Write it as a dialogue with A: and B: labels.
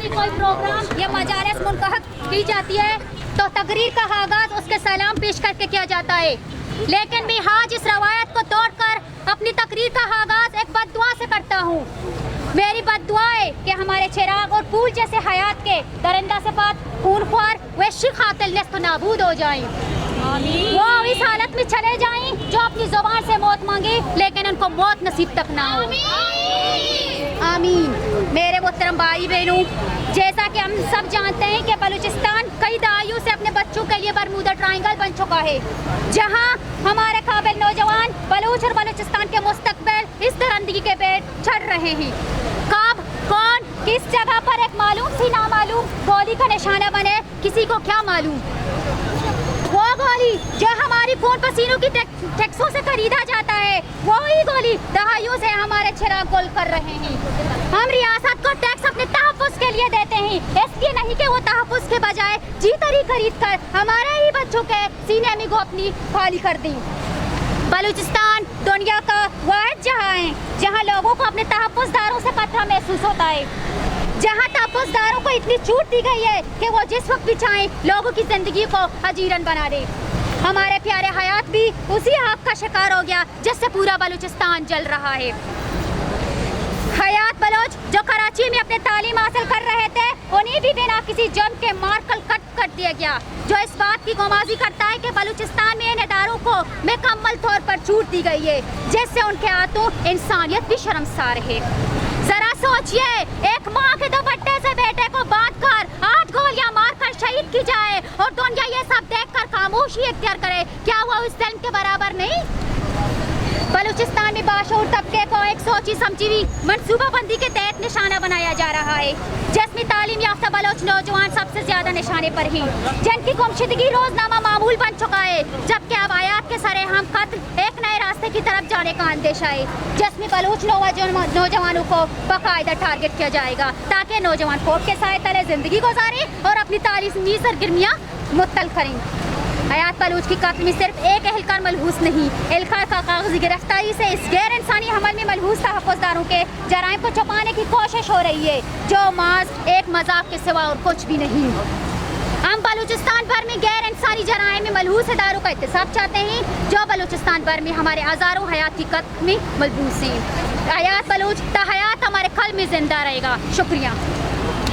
A: भी कोई प्रोग्राम या मजालिस मुनक़द की जाती है तो तकरीर का आगाज़ उसके सलाम पेश करके किया जाता है, लेकिन मैं आज इस रवायत को तोड़कर अपनी तकरीर का आगाज़ एक बद्दुआ से करता हूँ। मेरी बद्दुआ है कि हमारे चिराग और फूल जैसे हयात के दरिंदा सिफात खूनख्वार वहशी कातिल नेस्त नाबूद हो जाएं। वो इस हालत में चले जाएं जो अपनी ज़ुबान से मौत मांगे लेकिन उनको मौत नसीब तक ना हो। आमीन। मेरे मोहतरम भाई बहनों, जैसा कि हम सब जानते हैं कि बलूचिस्तान कई दहाइयों से अपने बच्चों के लिए बरमूदा ट्रायंगल बन चुका है, जहां हमारे काबिल नौजवान बलूच और बलूचिस्तान के मुस्तकबिल इस दरंदगी के पेड़ चढ़ रहे हैं। कब, कौन, किस जगह पर एक मालूम सी नामालूम गोली का निशाना बने, किसी को क्या मालूम। वो गोली जो हमारी खून पसीनों की टैक्सों से खरीदा जाता है, वही गोली दहाइयों से हमारे चिराग गोल कर रहे हैं। हम रियासत को टैक्स अपने तहफ़्फ़ुज़ के लिए देते हैं, इसलिए नहीं कि वो तहफ़्फ़ुज़ के बजाय जीतरी खरीद कर हमारे ही बच्चों के सीने में गोपनी खाली कर दी। बलूचिस्तान दुनिया का वाहिद जहाँ है जहाँ लोगों को अपने तहफ़्फ़ुज़दारों से खतरा महसूस होता है, जहाँ तहफ़्फ़ुज़दारों को इतनी छूट दी गई है कि वो जिस वक्त भी चाहें लोगों की ज़िंदगी को हजीरन बना दे। हमारे प्यारे हयात भी उसी आग का शिकार हो गया जिससे पूरा बलूचिस्तान जल रहा है। हयात बलोच जो कराची में अपने तालीम हासिल कर रहे थे, उन्हें भी बिना किसी जंग के मार कर दिया गया, जो इस बात की गोमाजी करता है कि बलूचिस्तान में इन इदारों को मुकम्मल तौर पर छूट दी गई है, जिससे उनके हाथों इंसानियत भी शर्मसार है। जरा सोचिए, एक माँ के दुपट्टे से बेटे को बांधकर 8 गोलियां मारकर शहीद की जाए और दुनिया ये सब देखकर खामोशी इख्तियार करे, क्या वो उस जुल्म के बराबर नहीं? बलूचिस्तान में बाशऊर तबके को एक सोची समझी हुई मनसूबाबंदी के तहत निशाना बनाया जा रहा है, जिसमें तालीम याफ्ता बलोच नौजवान सबसे ज्यादा निशाने पर हैं, जिनकी गुमशुदगी रोजनामा मामूल बन चुका है, जबकि अब आयात के सरे हम कत्ल एक नए रास्ते की तरफ जाने का अंदेशा है, जिसमें बलूच नौजवानों को बाकायदा टारगेट किया जाएगा ताकि नौजवान कोर्ट के साए तले जिंदगी गुजारें और अपनी तालीमी सरगर्मियाँ मुअत्तल करें। हयात बलूच की कत्ल में सिर्फ एक एहलकार मलहूस नहीं, एहलकार का कागजी गिरफ्तारी से इस गैर इंसानी हमल में मलहूस तहफ़्फ़ुज़दारों के जराइम को छुपाने की कोशिश हो रही है, जो माज एक मजाक के सिवा और कुछ भी नहीं। हम बलूचिस्तान भर में गैर इंसानी जराइम में मलहूस इदारों का एहतसाब चाहते हैं, जो बलूचिस्तान भर में हमारे हज़ारों हयात की कत्ल में मलबूस हैं। हयात बलूच ता हयात हमारे कल में जिंदा रहेगा। शुक्रिया।